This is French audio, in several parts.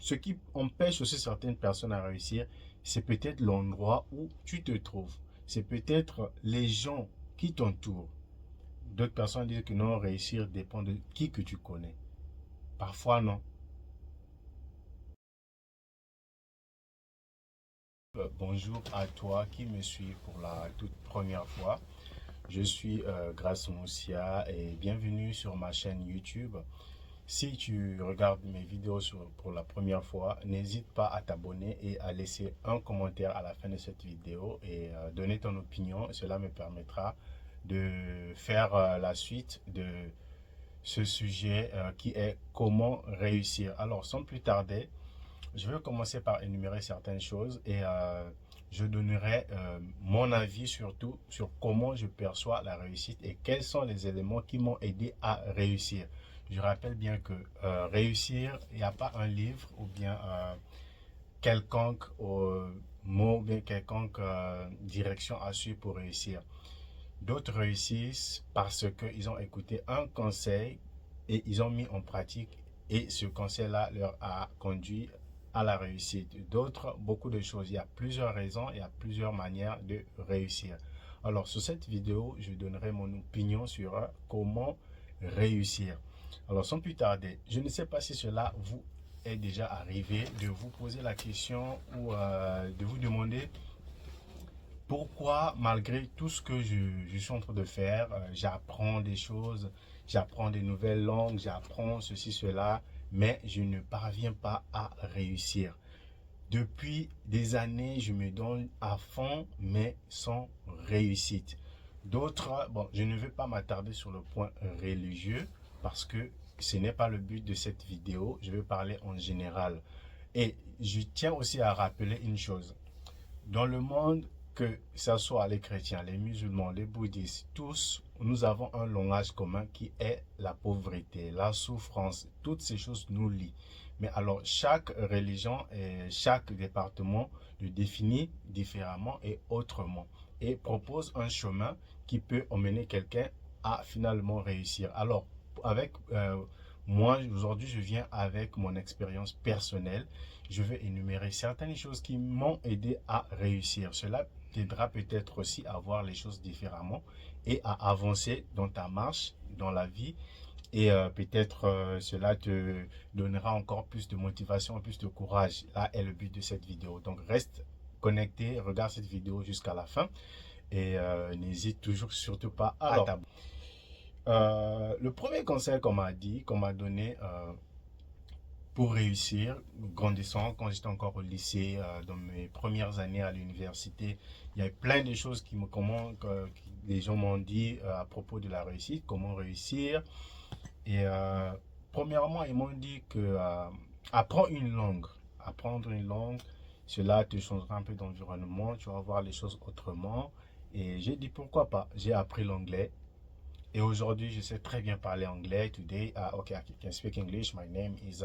ce qui empêche aussi certaines personnes à réussir, c'est peut-être l'endroit où tu te trouves. C'est peut-être les gens qui t'entourent. D'autres personnes disent que non, réussir dépend de qui que tu connais. Parfois, non. Bonjour à toi qui me suis pour la toute première fois. Je suis Grace Moussia et bienvenue sur ma chaîne YouTube. Si tu regardes mes vidéos pour la première fois, n'hésite pas à t'abonner et à laisser un commentaire à la fin de cette vidéo et donner ton opinion. Cela me permettra de faire la suite de ce sujet qui est comment réussir. Alors, sans plus tarder, je vais commencer par énumérer certaines choses et je donnerai mon avis surtout sur comment je perçois la réussite et quels sont les éléments qui m'ont aidé à réussir. Je rappelle bien que réussir, il n'y a pas un livre ou bien quelconque mot ou bien quelconque direction à suivre pour réussir. D'autres réussissent parce qu'ils ont écouté un conseil et ils ont mis en pratique et ce conseil-là leur a conduit à la réussite. D'autres, beaucoup de choses. Il y a plusieurs raisons, il y a plusieurs manières de réussir. Alors, sur cette vidéo, je donnerai mon opinion sur comment réussir. Alors, sans plus tarder, je ne sais pas si cela vous est déjà arrivé de vous poser la question ou de vous demander pourquoi, malgré tout ce que je suis en train de faire, j'apprends des choses, j'apprends des nouvelles langues, j'apprends ceci, cela, mais je ne parviens pas à réussir. Depuis des années, je me donne à fond, mais sans réussite. D'autres, bon, je ne vais pas m'attarder sur le point religieux parce que ce n'est pas le but de cette vidéo. Je vais parler en général. Et je tiens aussi à rappeler une chose. Dans le monde, que ce soit les chrétiens, les musulmans, les bouddhistes, tous, nous avons un langage commun qui est la pauvreté, la souffrance. Toutes ces choses nous lient. Mais alors, chaque religion et chaque département le définit différemment et autrement et propose un chemin qui peut emmener quelqu'un à finalement réussir. Alors, avec moi, aujourd'hui, je viens avec mon expérience personnelle. Je vais énumérer certaines choses qui m'ont aidé à réussir. Cela t'aidera peut-être aussi à voir les choses différemment et à avancer dans ta marche, dans la vie. Et peut-être cela te donnera encore plus de motivation, plus de courage. Là est le but de cette vidéo. Donc reste connecté, regarde cette vidéo jusqu'à la fin et n'hésite toujours surtout pas à t'abonner. Le premier conseil qu'on m'a dit, qu'on m'a donné pour réussir, grandissant, quand j'étais encore au lycée, dans mes premières années à l'université, il y avait plein de choses que les gens m'ont dit à propos de la réussite, comment réussir. Et premièrement, ils m'ont dit que apprends une langue. Apprendre une langue, cela te changera un peu d'environnement, tu vas voir les choses autrement. Et j'ai dit pourquoi pas. J'ai appris l'anglais. Et aujourd'hui, je sais très bien parler anglais. Today, okay, I can speak English. My name is,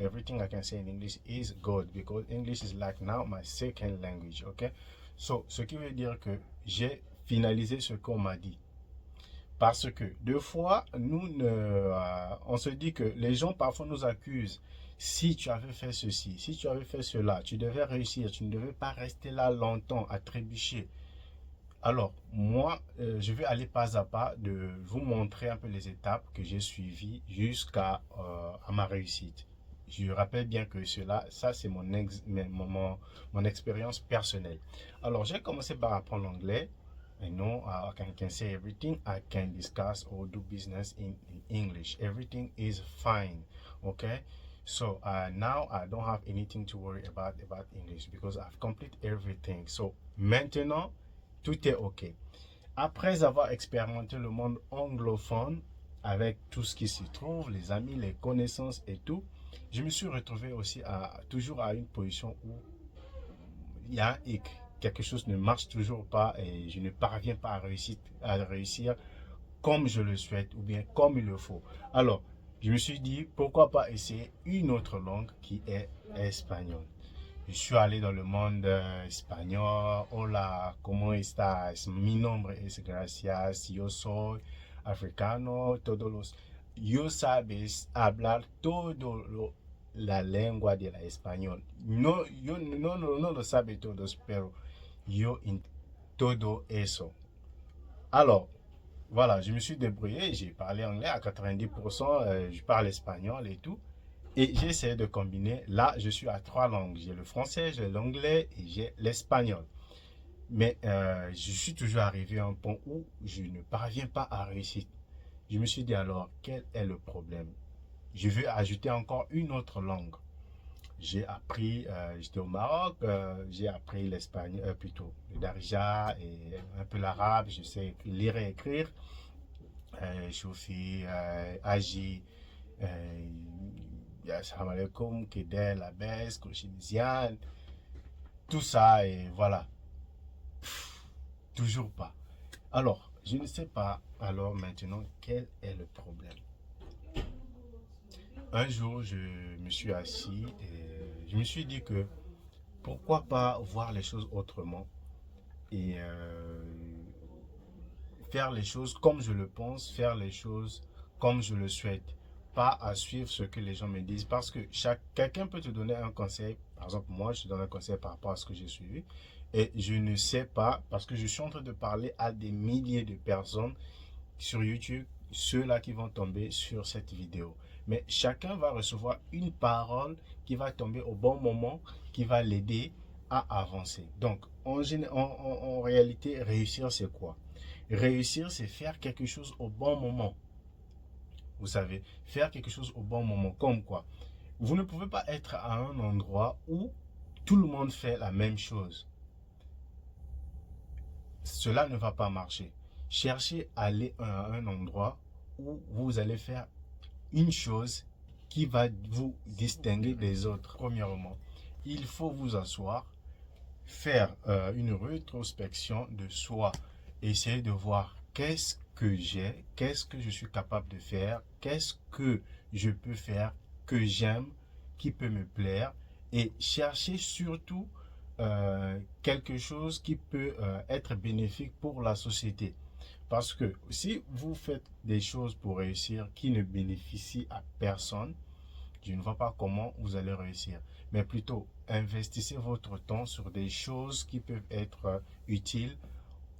everything I can say in English is good because English is like now my second language, okay? So, ce qui veut dire que j'ai finalisé ce qu'on m'a dit. Parce que deux fois, on se dit que les gens parfois nous accusent. Si tu avais fait ceci, si tu avais fait cela, tu devais réussir, tu ne devais pas rester là longtemps à trébucher. Alors, moi, je vais aller pas à pas de vous montrer un peu les étapes que j'ai suivies jusqu'à à ma réussite. Je rappelle bien que ça c'est mon expérience personnelle. Alors, j'ai commencé par apprendre l'anglais. I know I can say everything. I can discuss or do business in English. Everything is fine. Okay? So now I don't have anything to worry about English because I've completed everything. So maintenant, tout est OK. Après avoir expérimenté le monde anglophone, avec tout ce qui s'y trouve, les amis, les connaissances et tout, je me suis retrouvé aussi toujours à une position où il y a un hic. Quelque chose ne marche toujours pas et je ne parviens pas à réussir comme je le souhaite ou bien comme il le faut. Alors, je me suis dit, pourquoi pas essayer une autre langue qui est espagnol. Je suis allé dans le monde espagnol. Hola, ¿cómo estás? Mi nombre es Gracias. Yo soy africano. Yo sabes hablar todo la lengua de la español. No, yo no lo sabe todos, pero yo en todo eso. Alors, voilà, je me suis débrouillé, j'ai parlé anglais à 90%, je parle espagnol et tout. Et j'essaie de combiner. Là, je suis à 3 langues. J'ai le français, j'ai l'anglais et j'ai l'espagnol. Mais je suis toujours arrivé à un point où je ne parviens pas à réussir. Je me suis dit alors, quel est le problème? Je veux ajouter encore une autre langue. J'ai appris, j'étais au Maroc, j'ai appris l'espagnol, plutôt le darija et un peu l'arabe. Je sais lire et écrire. Chauffé, agi, salam alaikum, kedel, abès, cochinisiane, tout ça et voilà. Toujours pas. Alors, je ne sais pas alors maintenant quel est le problème. Un jour, je me suis assis et je me suis dit que pourquoi pas voir les choses autrement et faire les choses comme je le pense, faire les choses comme je le souhaite, pas à suivre ce que les gens me disent parce que quelqu'un peut te donner un conseil. Par exemple, moi, je te donne un conseil par rapport à ce que j'ai suivi et je ne sais pas parce que je suis en train de parler à des milliers de personnes sur YouTube, ceux-là qui vont tomber sur cette vidéo. Mais chacun va recevoir une parole qui va tomber au bon moment, qui va l'aider à avancer. Donc, en réalité, réussir, c'est quoi? Réussir, c'est faire quelque chose au bon moment. Vous savez, faire quelque chose au bon moment. Comme quoi? Vous ne pouvez pas être à un endroit où tout le monde fait la même chose. Cela ne va pas marcher. Cherchez à aller à un endroit où vous allez faire une chose qui va vous distinguer des autres. Premièrement, il faut vous asseoir, faire une rétrospection de soi, essayer de voir qu'est-ce que j'ai, qu'est-ce que je suis capable de faire, qu'est-ce que je peux faire, que j'aime, qui peut me plaire, et chercher surtout quelque chose qui peut être bénéfique pour la société. Parce que si vous faites des choses pour réussir qui ne bénéficient à personne, je ne vois pas comment vous allez réussir. Mais plutôt, investissez votre temps sur des choses qui peuvent être utiles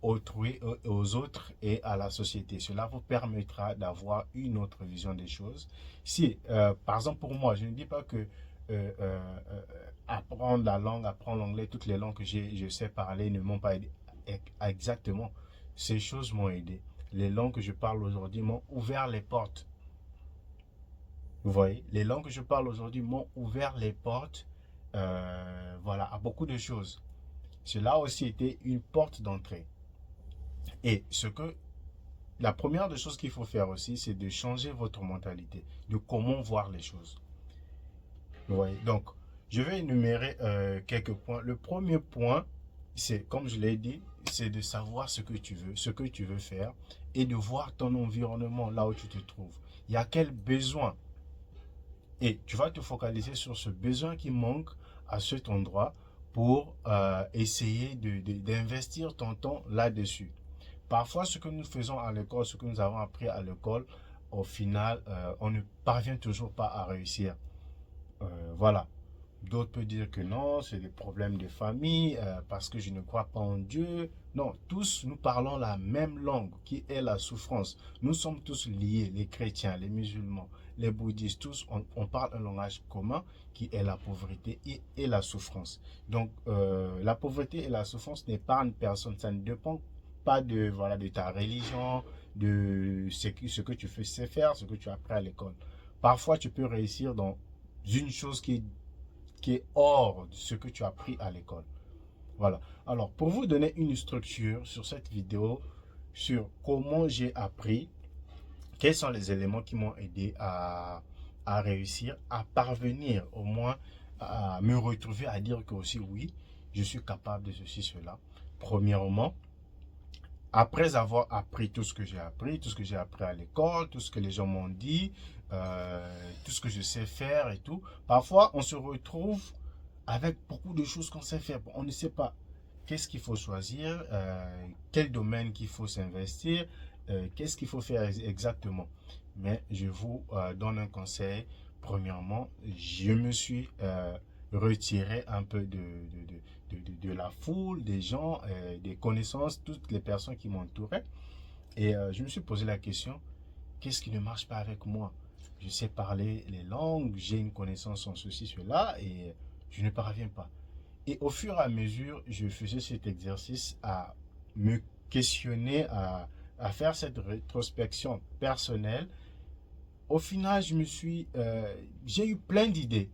autrui, aux autres et à la société. Cela vous permettra d'avoir une autre vision des choses. Si, par exemple, pour moi, je ne dis pas que apprendre la langue, apprendre l'anglais, toutes les langues que je sais parler ne m'ont pas aidé. Exactement. Ces choses m'ont aidé. Les langues que je parle aujourd'hui m'ont ouvert les portes. Vous voyez, les langues que je parle aujourd'hui m'ont ouvert les portes, voilà, à beaucoup de choses. Cela a aussi été une porte d'entrée. Et la première des choses qu'il faut faire aussi, c'est de changer votre mentalité, de comment voir les choses. Vous voyez, donc, je vais énumérer quelques points. Le premier point, c'est, comme je l'ai dit, c'est de savoir ce que tu veux, ce que tu veux faire et de voir ton environnement là où tu te trouves. Il y a quel besoin? Et tu vas te focaliser sur ce besoin qui manque à cet endroit pour essayer d'investir ton temps là-dessus. Parfois, ce que nous faisons à l'école, ce que nous avons appris à l'école, au final, on ne parvient toujours pas à réussir. Voilà. D'autres peuvent dire que non, c'est des problèmes de famille, parce que je ne crois pas en Dieu. Non, tous nous parlons la même langue qui est la souffrance. Nous sommes tous liés, les chrétiens, les musulmans, les bouddhistes, tous, on parle un langage commun qui est la pauvreté et la souffrance. Donc, la pauvreté et la souffrance n'épargnent personne. Ça ne dépend pas de, voilà, de ta religion, de ce que tu sais faire, ce que tu as appris à l'école. Parfois, tu peux réussir dans une chose qui est hors de ce que tu as appris à l'école. Voilà. Alors, pour vous donner une structure sur cette vidéo, sur comment j'ai appris, quels sont les éléments qui m'ont aidé à réussir, à parvenir au moins à me retrouver, à dire que aussi, oui, je suis capable de ceci, cela. Premièrement, après avoir appris tout ce que j'ai appris, tout ce que j'ai appris à l'école, tout ce que les gens m'ont dit, tout ce que je sais faire et tout, parfois on se retrouve avec beaucoup de choses qu'on sait faire. On ne sait pas qu'est-ce qu'il faut choisir, quel domaine qu'il faut s'investir, qu'est-ce qu'il faut faire exactement. Mais je vous donne un conseil, Premièrement, je me suis retiré un peu de la foule, des gens, des connaissances, toutes les personnes qui m'entouraient. Et je me suis posé la question, qu'est-ce qui ne marche pas avec moi? Je sais parler les langues, j'ai une connaissance en ceci, cela, et je ne parviens pas. Et au fur et à mesure, je faisais cet exercice à me questionner, à faire cette rétrospection personnelle. Au final, j'ai eu plein d'idées.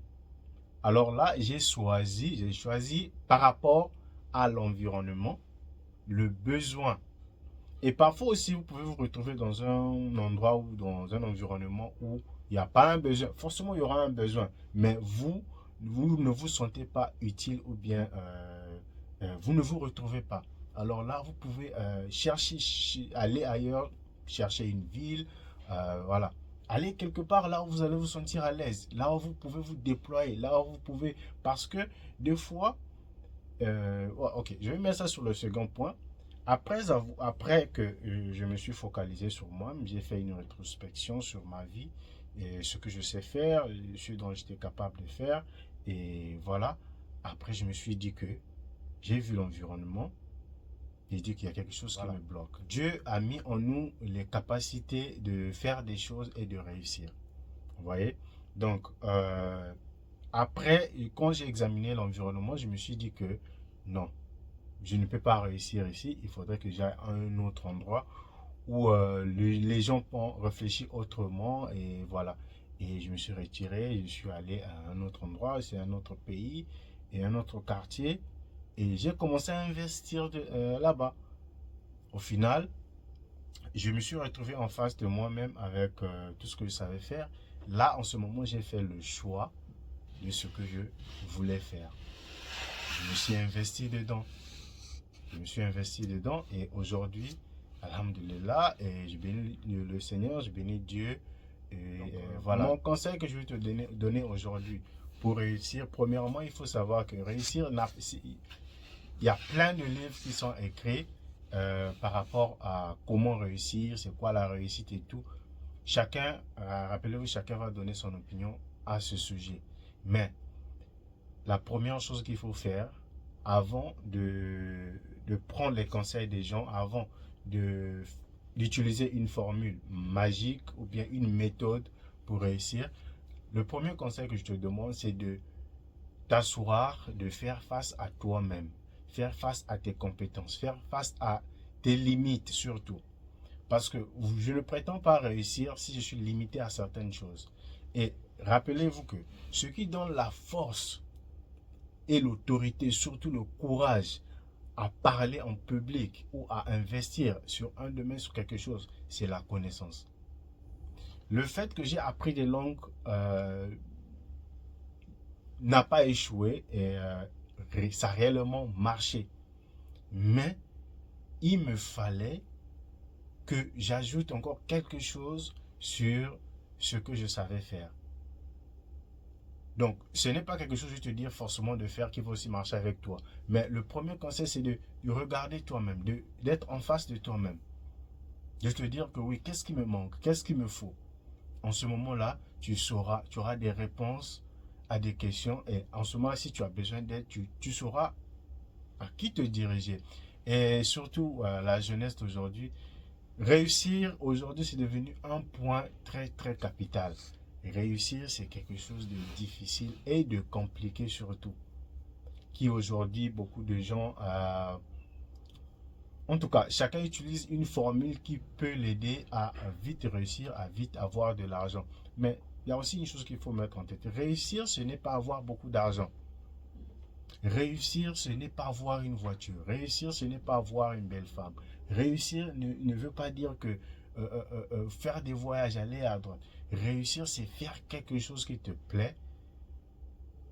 Alors là, j'ai choisi par rapport à l'environnement, le besoin. Et parfois aussi, vous pouvez vous retrouver dans un endroit ou dans un environnement où il n'y a pas un besoin. Forcément, il y aura un besoin. Mais vous ne vous sentez pas utile ou bien vous ne vous retrouvez pas. Alors là, vous pouvez aller ailleurs, chercher une ville, voilà. Allez quelque part là où vous allez vous sentir à l'aise, là où vous pouvez vous déployer, là où vous pouvez. Parce que des fois, ouais, ok, je vais mettre ça sur le second point. Après que je me suis focalisé sur moi, j'ai fait une rétrospection sur ma vie, et ce que je sais faire, ce dont j'étais capable de faire. Et voilà. Après, je me suis dit que j'ai vu l'environnement. J'ai dit qu'il y a quelque chose qui me bloque. Dieu a mis en nous les capacités de faire des choses et de réussir. Vous voyez? Donc, après, quand j'ai examiné l'environnement, je me suis dit que non, je ne peux pas réussir ici. Il faudrait que j'aille à un autre endroit où les gens ont réfléchi autrement. Et voilà. Et je me suis retiré. Je suis allé à un autre endroit. C'est un autre pays et un autre quartier. Et j'ai commencé à investir là-bas. Au final, je me suis retrouvé en face de moi-même avec tout ce que je savais faire. Là, en ce moment, j'ai fait le choix de ce que je voulais faire. Je me suis investi dedans. Je me suis investi dedans et aujourd'hui, alhamdulillah, et je bénis le Seigneur, je bénis Dieu. Et voilà. Mon conseil que je vais te donner aujourd'hui pour réussir, premièrement, il faut savoir que réussir, il y a plein de livres qui sont écrits par rapport à comment réussir, c'est quoi la réussite et tout. Chacun, rappelez-vous, chacun va donner son opinion à ce sujet. Mais la première chose qu'il faut faire avant de prendre les conseils des gens, avant d'utiliser une formule magique ou bien une méthode pour réussir, le premier conseil que je te demande, c'est de t'asseoir, de faire face à toi-même, faire face à tes compétences, faire face à tes limites surtout. Parce que je ne prétends pas réussir si je suis limité à certaines choses. Et rappelez-vous que ce qui donne la force et l'autorité, surtout le courage à parler en public ou à investir sur un domaine, sur quelque chose, c'est la connaissance. Le fait que j'ai appris des langues n'a pas échoué et ça a réellement marché. Mais il me fallait que j'ajoute encore quelque chose sur ce que je savais faire. Donc, ce n'est pas quelque chose, je te dire forcément de faire qui va aussi marcher avec toi. Mais le premier conseil, c'est de regarder toi-même, d'être en face de toi-même. De te dire que oui, qu'est-ce qui me manque? Qu'est-ce qu'il me faut? En ce moment-là, tu auras des réponses à des questions. Et en ce moment, si tu as besoin d'aide, tu sauras à qui te diriger. Et surtout, la jeunesse d'aujourd'hui, réussir aujourd'hui, c'est devenu un point très, très capital. Réussir, c'est quelque chose de difficile et de compliqué surtout. Qui aujourd'hui, beaucoup de gens, en tout cas, chacun utilise une formule qui peut l'aider à vite réussir, à vite avoir de l'argent. Mais il y a aussi une chose qu'il faut mettre en tête. Réussir, ce n'est pas avoir beaucoup d'argent. Réussir, ce n'est pas avoir une voiture. Réussir, ce n'est pas avoir une belle femme. Réussir ne veut pas dire que faire des voyages, aller à droite. Réussir, c'est faire quelque chose qui te plaît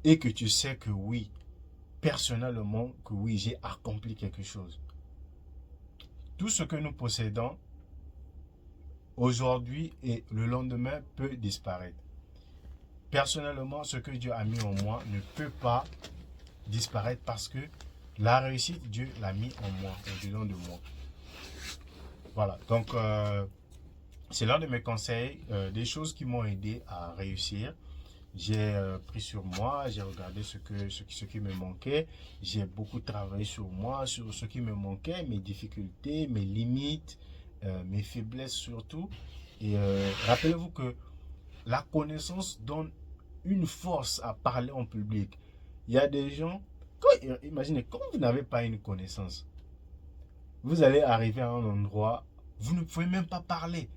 et que tu sais que oui, personnellement, que oui, j'ai accompli quelque chose. Tout ce que nous possédons aujourd'hui et le lendemain peut disparaître. Personnellement, ce que Dieu a mis en moi ne peut pas disparaître parce que la réussite, Dieu l'a mis en moi, au-dedans de moi. Voilà, donc c'est l'un de mes conseils, des choses qui m'ont aidé à réussir. J'ai pris sur moi, j'ai regardé ce qui me manquait, j'ai beaucoup travaillé sur moi, sur ce qui me manquait, mes difficultés, mes limites, mes faiblesses surtout. Et rappelez-vous que la connaissance donne une force à parler en public. Il y a des gens, imaginez, quand vous n'avez pas une connaissance, vous allez arriver à un endroit, vous ne pouvez même pas parler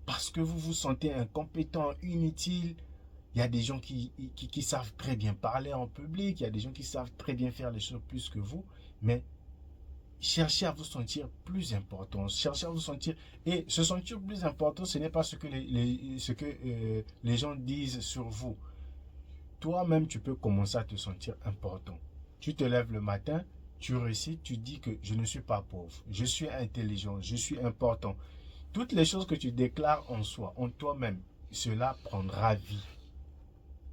parce que vous vous sentez incompétent, inutile. Il y a des gens qui savent très bien parler en public, il y a des gens qui savent très bien faire les choses plus que vous, mais cherchez à vous sentir plus important, cherchez à vous sentir, et se sentir plus important, ce n'est pas ce que les gens disent sur vous. Toi-même, tu peux commencer à te sentir important. Tu te lèves le matin, tu récites, tu dis que je ne suis pas pauvre, je suis intelligent, je suis important. Toutes les choses que tu déclares en soi, en toi-même, cela prendra vie.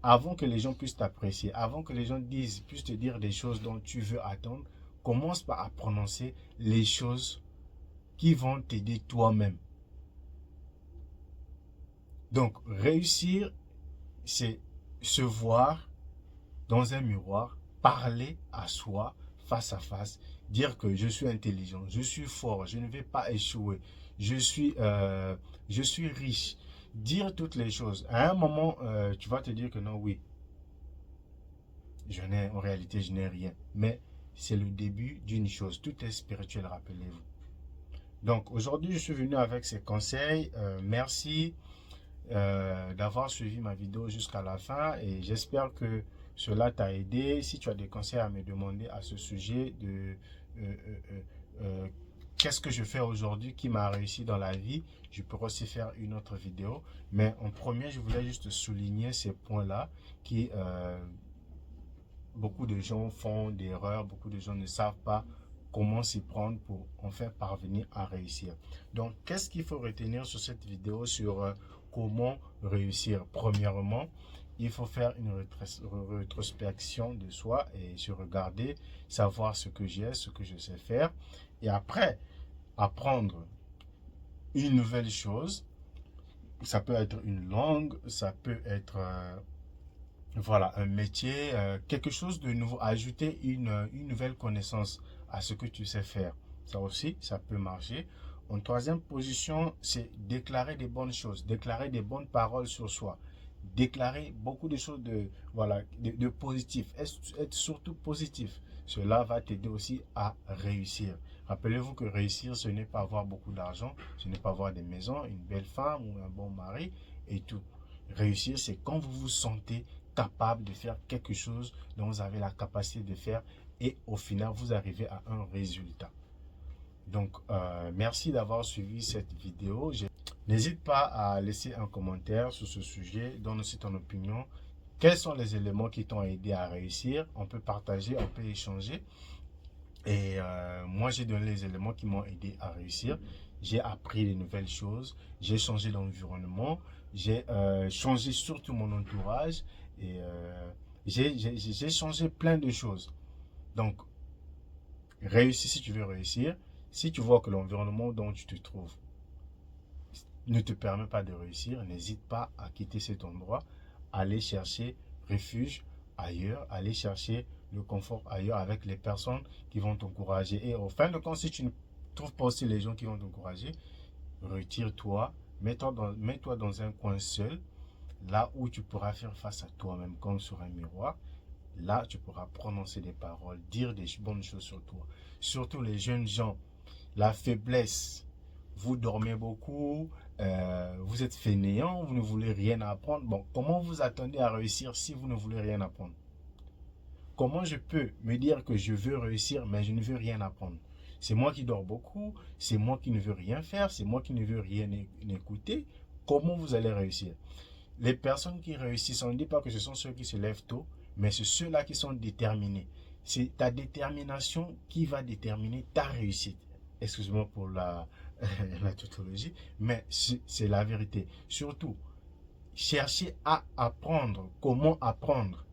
Avant que les gens puissent t'apprécier, avant que les gens puissent te dire des choses dont tu veux attendre, commence par à prononcer les choses qui vont t'aider toi-même. Donc, réussir, c'est se voir dans un miroir, parler à soi face à face, dire que je suis intelligent, je suis fort, je ne vais pas échouer, je suis riche. Dire toutes les choses. À un moment, tu vas te dire que non, oui, en réalité, je n'ai rien. Mais c'est le début d'une chose. Tout est spirituel, rappelez-vous. Donc, aujourd'hui, je suis venu avec ces conseils. Merci d'avoir suivi ma vidéo jusqu'à la fin et j'espère que cela t'a aidé. Si tu as des conseils à me demander à ce sujet de qu'est-ce que je fais aujourd'hui qui m'a réussi dans la vie, je pourrais aussi faire une autre vidéo. Mais en premier, je voulais juste souligner ces points-là qui beaucoup de gens font d'erreurs, beaucoup de gens ne savent pas comment s'y prendre pour enfin parvenir à réussir. Donc, qu'est-ce qu'il faut retenir sur cette vidéo sur comment réussir? Premièrement, il faut faire une rétrospection de soi et se regarder, savoir ce que j'ai, ce que je sais faire. Et après, apprendre une nouvelle chose. Ça peut être une langue, ça peut être voilà, un métier, quelque chose de nouveau, ajouter une nouvelle connaissance à ce que tu sais faire. Ça aussi, ça peut marcher. En troisième position, c'est déclarer des bonnes choses, déclarer des bonnes paroles sur soi, déclarer beaucoup de choses voilà, de positif, être surtout positif. Cela va t'aider aussi à réussir. Rappelez-vous que réussir, ce n'est pas avoir beaucoup d'argent, ce n'est pas avoir des maisons, une belle femme ou un bon mari et tout. Réussir, c'est quand vous vous sentez capable de faire quelque chose dont vous avez la capacité de faire et au final, vous arrivez à un résultat. Donc, merci d'avoir suivi cette vidéo. N'hésite pas à laisser un commentaire sur ce sujet, donne aussi ton opinion. Quels sont les éléments qui t'ont aidé à réussir? On peut partager, on peut échanger. Et moi, j'ai donné les éléments qui m'ont aidé à réussir. J'ai appris de nouvelles choses. J'ai changé d'environnement. J'ai changé surtout mon entourage. Et j'ai changé plein de choses. Donc, réussis si tu veux réussir. Si tu vois que l'environnement dont tu te trouves ne te permet pas de réussir, n'hésite pas à quitter cet endroit. Aller chercher refuge ailleurs. Aller chercher le confort ailleurs avec les personnes qui vont t'encourager. Et au fin de compte, si tu ne trouves pas aussi les gens qui vont t'encourager, retire-toi, mets-toi dans un coin seul, là où tu pourras faire face à toi-même comme sur un miroir. Là, tu pourras prononcer des paroles, dire des bonnes choses sur toi. Surtout les jeunes gens, la faiblesse. Vous dormez beaucoup, vous êtes fainéant, vous ne voulez rien apprendre. Bon, comment vous attendez à réussir si vous ne voulez rien apprendre? Comment je peux me dire que je veux réussir, mais je ne veux rien apprendre? C'est moi qui dors beaucoup, c'est moi qui ne veux rien faire, c'est moi qui ne veux rien écouter. Comment vous allez réussir? Les personnes qui réussissent, on ne dit pas que ce sont ceux qui se lèvent tôt, mais c'est ceux-là qui sont déterminés. C'est ta détermination qui va déterminer ta réussite. Excuse-moi pour la tautologie, mais c'est la vérité. Surtout, cherchez à apprendre. Comment apprendre?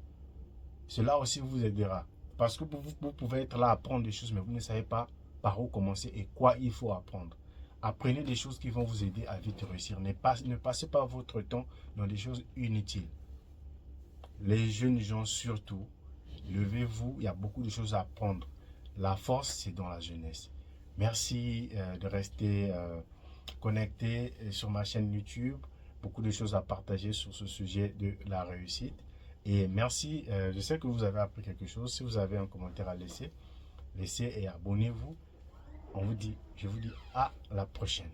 Cela aussi vous aidera. Parce que vous pouvez être là à apprendre des choses, mais vous ne savez pas par où commencer et quoi il faut apprendre. Apprenez des choses qui vont vous aider à vite réussir. Ne passez pas votre temps dans des choses inutiles. Les jeunes gens surtout, levez-vous, il y a beaucoup de choses à apprendre. La force, c'est dans la jeunesse. Merci de rester connecté sur ma chaîne YouTube. Beaucoup de choses à partager sur ce sujet de la réussite. Et merci, je sais que vous avez appris quelque chose. Si vous avez un commentaire à laisser, laissez et abonnez-vous. Je vous dis à la prochaine.